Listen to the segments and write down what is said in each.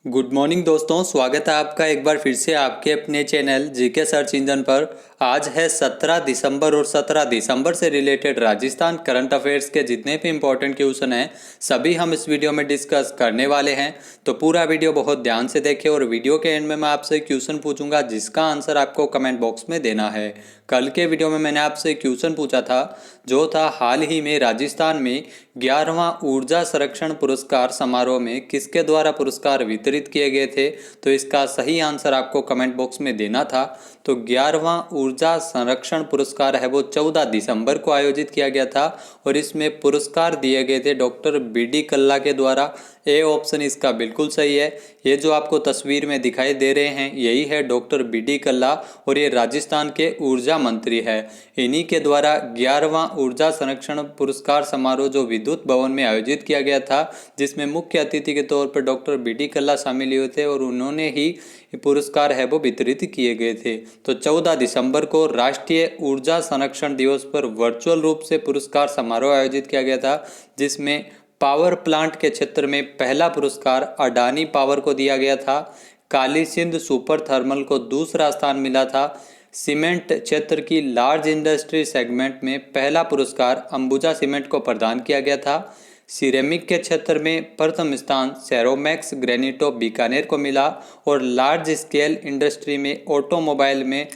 Good morning दोस्तों, स्वागत है आपका एक बार फिर से आपके अपने चैनल जीके सर्च इंजन पर। आज है 17 दिसंबर और 17 दिसंबर से रिलेटेड राजस्थान करंट अफेयर्स के जितने भी इंपॉर्टेंट क्वेश्चन हैं सभी हम इस वीडियो में डिस्कस करने वाले हैं। तो पूरा वीडियो बहुत ध्यान से देखें और वीडियो के एंड में मैं आपसे क्वेश्चन पूछूंगा जिसका आंसर आपको कमेंट बॉक्स में देना है। कल के वीडियो में मैंने आपसे क्वेश्चन पूछा था जो था हाल ही में राजस्थान में 11वां ऊर्जा संरक्षण पुरस्कार समारोह में किसके द्वारा पुरस्कार वितरित किए गए थे। तो इसका सही आंसर आपको कमेंट बॉक्स में देना था। तो 11वां ऊर्जा संरक्षण पुरस्कार है वो 14 दिसंबर को आयोजित किया गया था और इसमें पुरस्कार दिए गए थे डॉक्टर बी.डी. कल्ला के द्वारा। ए ऑप्शन इसका बिल्कुल सही है। ये जो आपको तस्वीर में दिखाई दे रहे हैं यही है डॉक्टर बी.डी. कल्ला और ये राजस्थान के ऊर्जा मंत्री है। इन्हीं के द्वारा 11वां ऊर्जा संरक्षण पुरस्कार समारोह जो विद्युत भवन में आयोजित किया गया था, जिसमें मुख्य अतिथि के तौर पर डॉक्टर बी.डी. कल्ला शामिल हुए थे और उन्होंने ही पुरस्कार है वो वितरित किए गए थे। तो 14 दिसंबर को राष्ट्रीय ऊर्जा संरक्षण दिवस पर वर्चुअल रूप से पुरस्कार समारोह आयोजित किया गया था, जिसमें पावर प्लांट के क्षेत्र में पहला पुरस्कार अडानी पावर को दिया गया था। काली सिंध सुपर थर्मल को दूसरा स्थान मिला था। सीमेंट क्षेत्र की लार्ज इंडस्ट्री सेगमेंट में पहला पुरस्कार अंबुजा सीमेंट को प्रदान किया गया था। सिरेमिक के क्षेत्र में प्रथम स्थान सेरोमैक्स ग्रेनिटो बीकानेर को मिला और लार्ज स्केल इंडस्ट्री में ऑटोमोबाइल में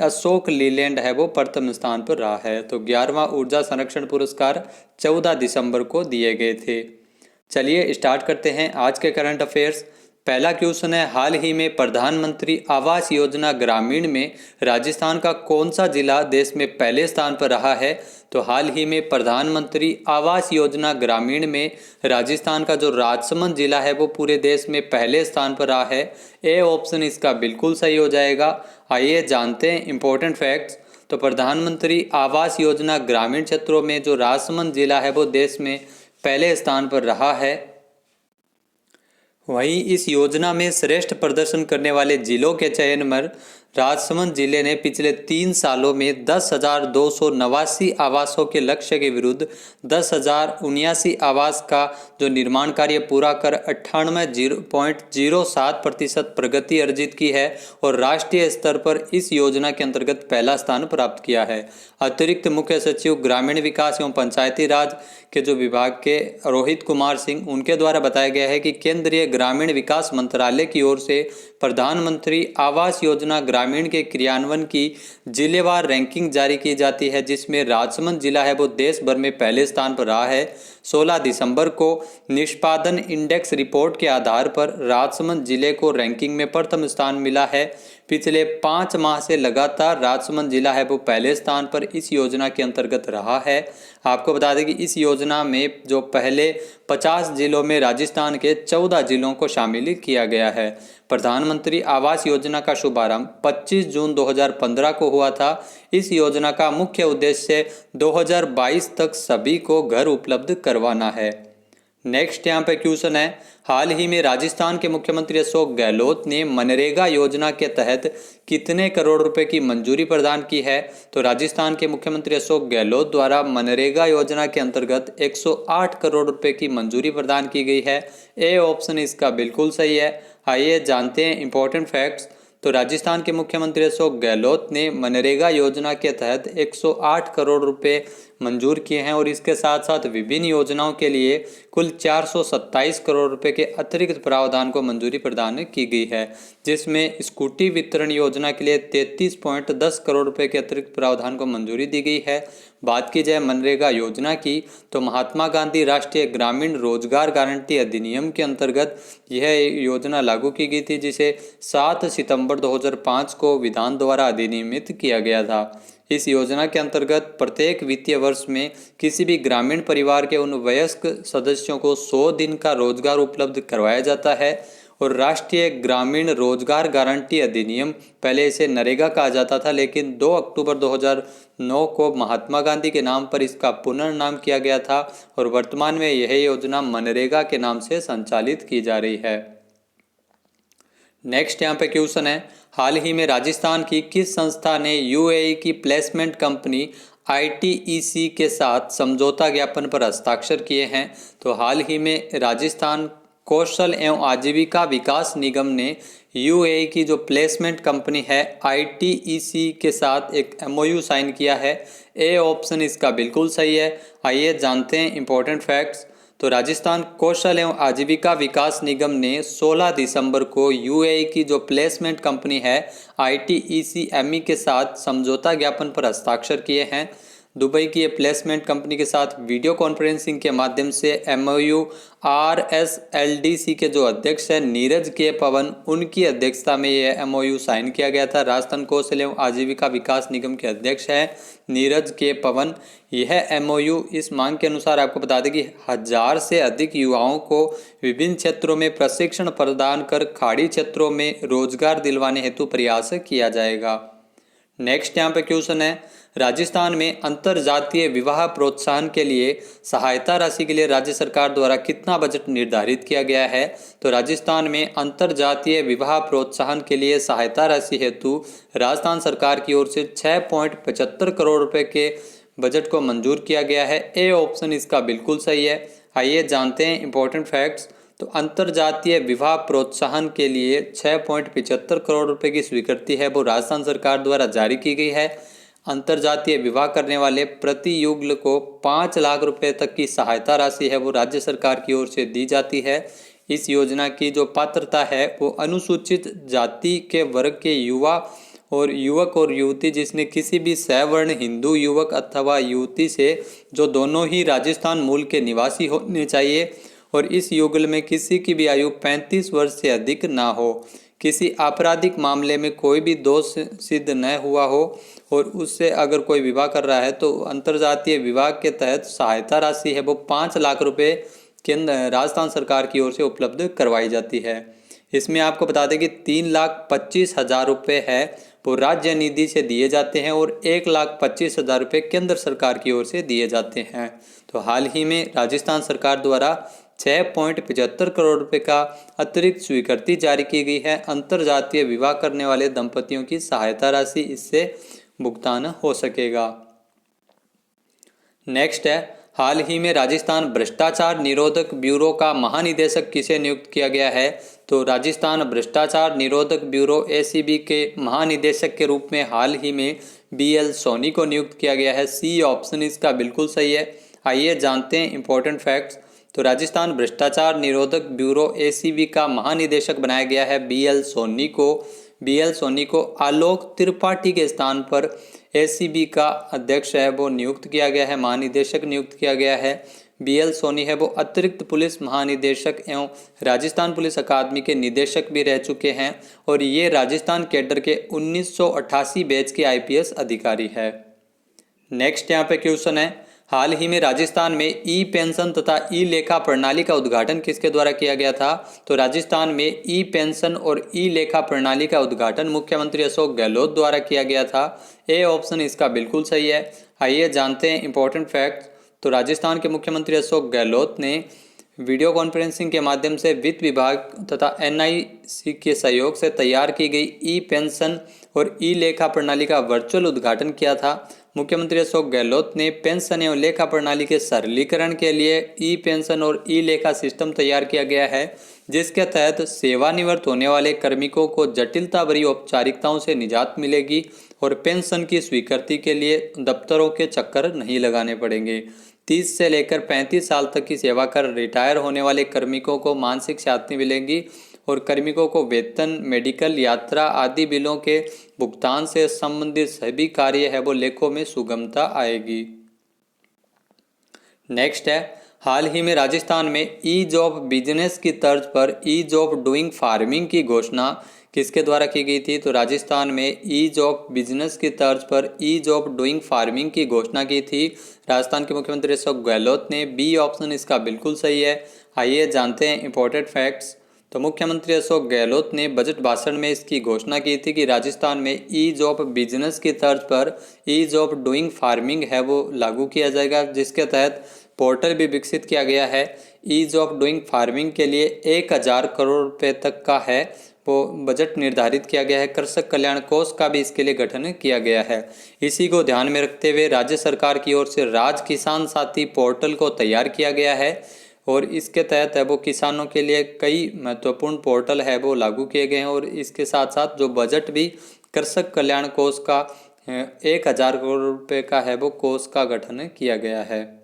अशोक लीलैंड है वो प्रथम स्थान पर रहा है। तो 11वां ऊर्जा संरक्षण पुरस्कार 14 दिसंबर को दिए गए थे। चलिए स्टार्ट करते हैं आज के करंट अफेयर्स। पहला क्वेश्चन है, हाल ही में प्रधानमंत्री आवास योजना ग्रामीण में राजस्थान का कौन सा जिला देश में पहले स्थान पर रहा है। तो हाल ही में प्रधानमंत्री आवास योजना ग्रामीण में राजस्थान का जो राजसमंद जिला है वो पूरे देश में पहले स्थान पर रहा है। ए ऑप्शन इसका बिल्कुल सही हो जाएगा। आइए जानते हैं इंपॉर्टेंट फैक्ट्स। तो प्रधानमंत्री आवास योजना ग्रामीण क्षेत्रों में जो राजसमंद जिला है वो देश में पहले स्थान पर रहा है। वहीं इस योजना में श्रेष्ठ प्रदर्शन करने वाले जिलों के चयन में राजसमंद जिले ने पिछले 3 सालों में 10,289 आवासों के लक्ष्य के विरुद्ध 10,079 आवास का जो निर्माण कार्य पूरा कर 98.07% प्रगति अर्जित की है और राष्ट्रीय स्तर पर इस योजना के अंतर्गत पहला स्थान प्राप्त किया है। अतिरिक्त मुख्य सचिव ग्रामीण विकास एवं पंचायती राज के जो विभाग के रोहित कुमार सिंह, उनके द्वारा बताया गया है कि केंद्रीय ग्रामीण विकास मंत्रालय की ओर से प्रधानमंत्री आवास योजना ग्रामीण के क्रियान्वयन की जिलेवार रैंकिंग जारी की जाती है, जिसमें राजसमंद जिला है वो देश भर में पहले स्थान पर रहा है। 16 दिसंबर को निष्पादन इंडेक्स रिपोर्ट के आधार पर राजसमंद जिले को रैंकिंग में प्रथम स्थान मिला है। पिछले 5 माह से लगातार राजसमंद जिला है वो पहले स्थान पर इस योजना के अंतर्गत रहा है। आपको बता दें कि इस योजना में जो पहले 50 जिलों में राजस्थान के 14 जिलों को शामिल किया गया है। प्रधानमंत्री आवास योजना का शुभारंभ 25 जून 2015 को हुआ था। इस योजना का मुख्य उद्देश्य 2022 तक सभी को घर उपलब्ध करवाना है। नेक्स्ट यहाँ पे क्वेश्चन है, हाल ही में राजस्थान के मुख्यमंत्री अशोक गहलोत ने मनरेगा योजना के तहत कितने करोड़ रुपए की मंजूरी प्रदान की है। तो राजस्थान के मुख्यमंत्री अशोक गहलोत द्वारा मनरेगा योजना के अंतर्गत 108 करोड़ रुपए की मंजूरी प्रदान की गई है। ए ऑप्शन इसका बिल्कुल सही है। आइए जानते हैं इंपॉर्टेंट फैक्ट्स। तो राजस्थान के मुख्यमंत्री अशोक गहलोत ने मनरेगा योजना के तहत 108 करोड़ रुपए मंजूर किए हैं और इसके साथ साथ विभिन्न योजनाओं के लिए कुल 427 करोड़ रुपए के अतिरिक्त प्रावधान को मंजूरी प्रदान की गई है, जिसमें स्कूटी वितरण योजना के लिए 33.10 करोड़ रुपए के अतिरिक्त प्रावधान को मंजूरी दी गई है। बात की जाए मनरेगा योजना की तो महात्मा गांधी राष्ट्रीय ग्रामीण रोजगार गारंटी अधिनियम के अंतर्गत यह योजना लागू की गई थी, जिसे 7 सितंबर 2005 को विधान द्वारा अधिनियमित किया गया था। इस योजना के अंतर्गत प्रत्येक वित्तीय वर्ष में किसी भी ग्रामीण परिवार के उन वयस्क सदस्यों को 100 दिन का रोजगार उपलब्ध करवाया जाता है और राष्ट्रीय ग्रामीण रोजगार गारंटी अधिनियम, पहले इसे नरेगा कहा जाता था, लेकिन 2 अक्टूबर 2009 को महात्मा गांधी के नाम पर इसका पुनर्नाम किया गया था और वर्तमान में यह योजना मनरेगा के नाम से संचालित की जा रही है। नेक्स्ट यहाँ पे क्वेश्चन है, हाल ही में राजस्थान की किस संस्था ने यूएई की प्लेसमेंट कंपनी ITEC के साथ समझौता ज्ञापन पर हस्ताक्षर किए हैं। तो हाल ही में राजस्थान कौशल एवं आजीविका विकास निगम ने यूएई की जो प्लेसमेंट कंपनी है आईटीईसी के साथ एक एमओयू साइन किया है। ए ऑप्शन इसका बिल्कुल सही है। आइए जानते हैं इंपॉर्टेंट फैक्ट्स। तो राजस्थान कौशल एवं आजीविका विकास निगम ने 16 दिसंबर को यूएई की जो प्लेसमेंट कंपनी है आईटीईसी के साथ समझौता ज्ञापन पर हस्ताक्षर किए हैं। दुबई की ये प्लेसमेंट कंपनी के साथ वीडियो कॉन्फ्रेंसिंग के माध्यम से एमओयू आरएसएलडीसी के जो अध्यक्ष है नीरज के पवन, उनकी अध्यक्षता में ये एमओयू साइन किया गया था। राजस्थान कौशल एवं आजीविका विकास निगम के अध्यक्ष हैं नीरज के पवन। यह एमओयू इस मांग के अनुसार आपको बता दें कि 1000 से अधिक युवाओं को विभिन्न क्षेत्रों में प्रशिक्षण प्रदान कर खाड़ी क्षेत्रों में रोजगार दिलवाने हेतु प्रयास किया जाएगा। नेक्स्ट यहाँ पे क्वेश्चन है, राजस्थान में अंतरजातीय विवाह प्रोत्साहन के लिए सहायता राशि के लिए राज्य सरकार द्वारा कितना बजट निर्धारित किया गया है? तो राजस्थान में अंतरजातीय विवाह प्रोत्साहन के लिए सहायता राशि हेतु राजस्थान सरकार की ओर से 6.75 करोड़ रुपए के बजट को मंजूर किया गया है। ए ऑप्शन इसका बिल्कुल सही है। आइए जानते हैं इंपॉर्टेंट फैक्ट्स। तो अंतरजातीय विवाह प्रोत्साहन के लिए 6.75 करोड़ रुपए की स्वीकृति है वो राजस्थान सरकार द्वारा जारी की गई है। अंतरजातीय विवाह करने वाले प्रति युगल को 5 लाख रुपए तक की सहायता राशि है वो राज्य सरकार की ओर से दी जाती है। इस योजना की जो पात्रता है वो अनुसूचित जाति के वर्ग के युवा और युवक और युवती जिसने किसी भी सवर्ण हिंदू युवक अथवा युवती से जो दोनों ही राजस्थान मूल के निवासी होने चाहिए और इस युगल में किसी की भी आयु 35 वर्ष से अधिक ना हो, किसी आपराधिक मामले में कोई भी दोष सिद्ध न हुआ हो और उससे अगर कोई विवाह कर रहा है तो अंतरजातीय विवाह के तहत सहायता राशि है वो 5 लाख रुपए केंद्र राजस्थान सरकार की ओर से उपलब्ध करवाई जाती है। इसमें आपको बता दें कि 3,25,000 रुपये है वो राज्य निधि से दिए जाते हैं और 1,25,000 रुपये केंद्र सरकार की ओर से दिए जाते हैं। तो हाल ही में राजस्थान सरकार द्वारा 6.75 करोड़ रुपए का अतिरिक्त स्वीकृति जारी की गई है। अंतरजातीय विवाह करने वाले दंपतियों की सहायता राशि इससे भुगतान हो सकेगा। नेक्स्ट है, हाल ही में राजस्थान भ्रष्टाचार निरोधक ब्यूरो का महानिदेशक किसे नियुक्त किया गया है? तो राजस्थान भ्रष्टाचार निरोधक ब्यूरो एसीबी के महानिदेशक के रूप में हाल ही में बीएल सोनी को नियुक्त किया गया है। सी ऑप्शन इसका बिल्कुल सही है। आइए जानते हैं इंपॉर्टेंट फैक्ट्स। तो राजस्थान भ्रष्टाचार निरोधक ब्यूरो एसीबी का महानिदेशक बनाया गया है बीएल सोनी को। बीएल सोनी को आलोक त्रिपाठी के स्थान पर एसीबी का अध्यक्ष है वो नियुक्त किया गया है, महानिदेशक नियुक्त किया गया है। बीएल सोनी है वो अतिरिक्त पुलिस महानिदेशक एवं राजस्थान पुलिस अकादमी के निदेशक भी रह चुके हैं और ये राजस्थान कैडर के 1988 बैच के आईपीएस अधिकारी है। नेक्स्ट यहाँ पे क्वेश्चन है, हाल ही में राजस्थान में ई पेंशन तथा ई लेखा प्रणाली का उद्घाटन किसके द्वारा किया गया था? तो राजस्थान में ई पेंशन और ई लेखा प्रणाली का उद्घाटन मुख्यमंत्री अशोक गहलोत द्वारा किया गया था। ए ऑप्शन इसका बिल्कुल सही है। आइए जानते हैं इंपॉर्टेंट फैक्ट्स। तो राजस्थान के मुख्यमंत्री अशोक गहलोत ने वीडियो कॉन्फ्रेंसिंग के माध्यम से वित्त विभाग तथा एनआईसी के सहयोग से तैयार की गई ई पेंशन और ई लेखा प्रणाली का वर्चुअल उद्घाटन किया था। मुख्यमंत्री अशोक गहलोत ने पेंशन एवं लेखा प्रणाली के सरलीकरण के लिए ई पेंशन और ई लेखा सिस्टम तैयार किया गया है, जिसके तहत सेवानिवृत्त होने वाले कार्मिकों को जटिलता भरी औपचारिकताओं से निजात मिलेगी और पेंशन की स्वीकृति के लिए दफ्तरों के चक्कर नहीं लगाने पड़ेंगे। 30 से लेकर 35 साल तक की सेवा कर रिटायर होने वाले कार्मिकों को मानसिक शांति मिलेगी और कार्मिकों को वेतन, मेडिकल, यात्रा आदि बिलों के भुगतान से संबंधित सभी कार्य है वो लेखों में सुगमता आएगी। नेक्स्ट है, हाल ही में राजस्थान में ई जॉब बिजनेस की तर्ज पर ई जॉब डूइंग फार्मिंग की घोषणा किसके द्वारा की गई थी? तो राजस्थान में ई जॉब बिजनेस की तर्ज पर ई जॉब डूइंग फार्मिंग की घोषणा की थी राजस्थान के मुख्यमंत्री अशोक गहलोत ने। बी ऑप्शन इसका बिल्कुल सही है। आइए जानते हैं इंपॉर्टेंट फैक्ट्स। तो मुख्यमंत्री अशोक गहलोत ने बजट भाषण में इसकी घोषणा की थी कि राजस्थान में ई जॉब बिजनेस की तर्ज पर ई जॉब डूइंग फार्मिंग है वो लागू किया जाएगा, जिसके तहत पोर्टल भी विकसित किया गया है। ई जॉब डूइंग फार्मिंग के लिए 1000 करोड़ रुपए तक का है वो बजट निर्धारित किया गया है। कृषक कल्याण कोष का भी इसके लिए गठन किया गया है। इसी को ध्यान में रखते हुए राज्य सरकार की ओर से राज किसान साथी पोर्टल को तैयार किया गया है। और इसके तहत है वो किसानों के लिए कई महत्वपूर्ण पोर्टल है वो लागू किए गए हैं और इसके साथ साथ जो बजट भी कृषक कल्याण कोष का 1,000 करोड़ रुपए का है वो कोष का गठन किया गया है।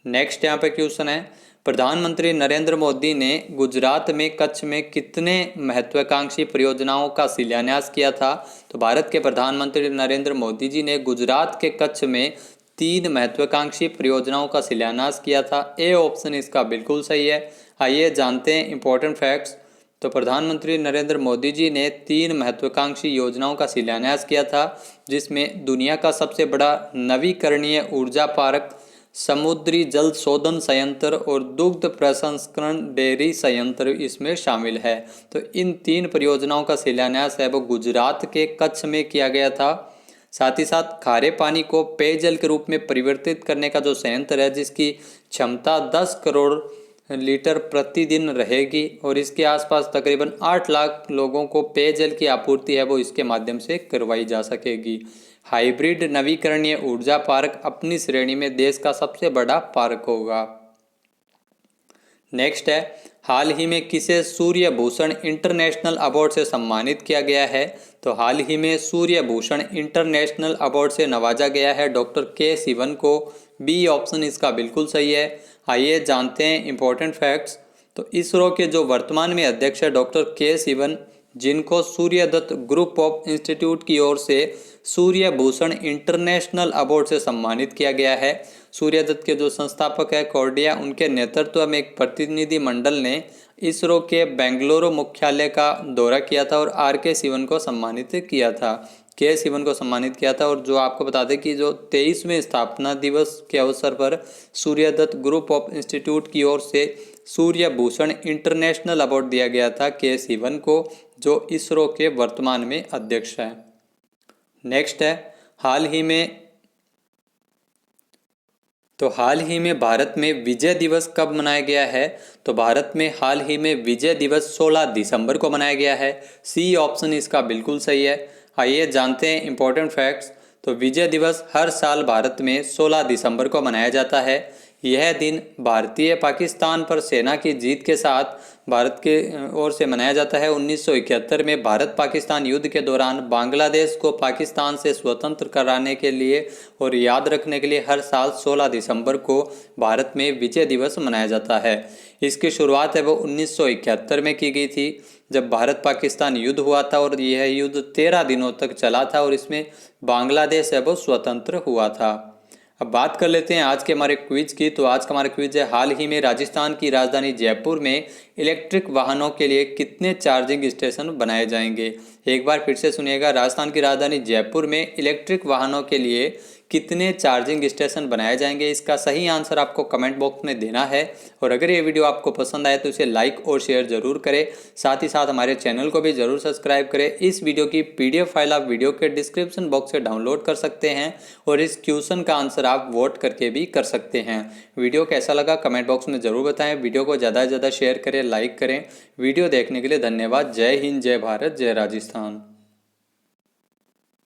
नेक्स्ट यहाँ पे क्वेश्चन है, प्रधानमंत्री नरेंद्र मोदी ने गुजरात में कच्छ में कितने महत्वाकांक्षी परियोजनाओं का शिलान्यास किया था? तो भारत के प्रधानमंत्री नरेंद्र मोदी जी ने गुजरात के कच्छ में 3 महत्वाकांक्षी परियोजनाओं का शिलान्यास किया था। ए ऑप्शन इसका बिल्कुल सही है। आइए जानते हैं इंपॉर्टेंट फैक्ट्स। तो प्रधानमंत्री नरेंद्र मोदी जी ने 3 महत्वाकांक्षी योजनाओं का शिलान्यास किया था, जिसमें दुनिया का सबसे बड़ा नवीकरणीय ऊर्जा पार्क, समुद्री जल शोधन संयंत्र और दुग्ध प्रसंस्करण डेयरी संयंत्र इसमें शामिल है। तो इन 3 परियोजनाओं का शिलान्यास है वो गुजरात के कच्छ में किया गया था। साथ ही साथ खारे पानी को पेयजल के रूप में परिवर्तित करने का जो संयंत्र है, जिसकी क्षमता 10 करोड़ लीटर प्रतिदिन रहेगी और इसके आसपास तकरीबन 8 लाख लोगों को पेयजल की आपूर्ति है वो इसके माध्यम से करवाई जा सकेगी। हाइब्रिड नवीकरणीय ऊर्जा पार्क अपनी श्रेणी में देश का सबसे बड़ा पार्क होगा। नेक्स्ट है, हाल ही में किसे सूर्य भूषण इंटरनेशनल अवार्ड से सम्मानित किया गया है? तो हाल ही में सूर्य भूषण इंटरनेशनल अवार्ड से नवाजा गया है डॉक्टर के सिवन को। बी ऑप्शन इसका बिल्कुल सही है। आइए जानते हैं इंपॉर्टेंट फैक्ट्स। तो इसरो के जो वर्तमान में अध्यक्ष है डॉक्टर के सिवन, जिनको सूर्यदत्त ग्रुप ऑफ इंस्टीट्यूट की ओर से सूर्य भूषण इंटरनेशनल अवार्ड से सम्मानित किया गया है। सूर्यदत्त के जो संस्थापक है कौर्डिया, उनके नेतृत्व में एक प्रतिनिधि मंडल ने इसरो के बेंगलुरु मुख्यालय का दौरा किया था और आर के सिवन को सम्मानित किया था। के सिवन को सम्मानित किया था। और जो आपको बता दें कि जो 23वें स्थापना दिवस के अवसर पर सूर्यदत्त ग्रुप ऑफ इंस्टीट्यूट की ओर से सूर्य भूषण इंटरनेशनल अवार्ड दिया गया था के सिवन को, जो इसरो के वर्तमान में अध्यक्ष हैं। नेक्स्ट है, हाल ही में भारत में विजय दिवस कब मनाया गया है? तो भारत में हाल ही में विजय दिवस 16 दिसंबर को मनाया गया है। सी ऑप्शन इसका बिल्कुल सही है। आइए जानते हैं इंपॉर्टेंट फैक्ट्स। तो विजय दिवस हर साल भारत में 16 दिसंबर को मनाया जाता है। यह दिन भारतीय पाकिस्तान पर सेना की जीत के साथ भारत के ओर से मनाया जाता है। 1971 में भारत पाकिस्तान युद्ध के दौरान बांग्लादेश को पाकिस्तान से स्वतंत्र कराने के लिए और याद रखने के लिए हर साल 16 दिसंबर को भारत में विजय दिवस मनाया जाता है। इसकी शुरुआत है वो 1971 में की गई थी, जब भारत पाकिस्तान युद्ध हुआ था और यह युद्ध 13 दिनों तक चला था और इसमें बांग्लादेश है वो स्वतंत्र हुआ था। अब बात कर लेते हैं आज के हमारे क्विज की। तो आज का हमारा क्विज है, हाल ही में राजस्थान की राजधानी जयपुर में इलेक्ट्रिक वाहनों के लिए कितने चार्जिंग स्टेशन बनाए जाएंगे? एक बार फिर से सुनिएगा, राजस्थान की राजधानी जयपुर में इलेक्ट्रिक वाहनों के लिए कितने चार्जिंग स्टेशन बनाए जाएंगे? इसका सही आंसर आपको कमेंट बॉक्स में देना है। और अगर ये वीडियो आपको पसंद आए तो इसे लाइक और शेयर जरूर करें। साथ ही साथ हमारे चैनल को भी जरूर सब्सक्राइब करें। इस वीडियो की PDF फाइल आप वीडियो के डिस्क्रिप्शन बॉक्स से डाउनलोड कर सकते हैं और इस क्वेश्चन का आंसर आप वोट करके भी कर सकते हैं। वीडियो कैसा लगा कमेंट बॉक्स में जरूर बताएं। वीडियो को ज़्यादा से ज़्यादा शेयर करें, लाइक करें। वीडियो देखने के लिए धन्यवाद। जय हिंद, जय भारत, जय राजस्थान।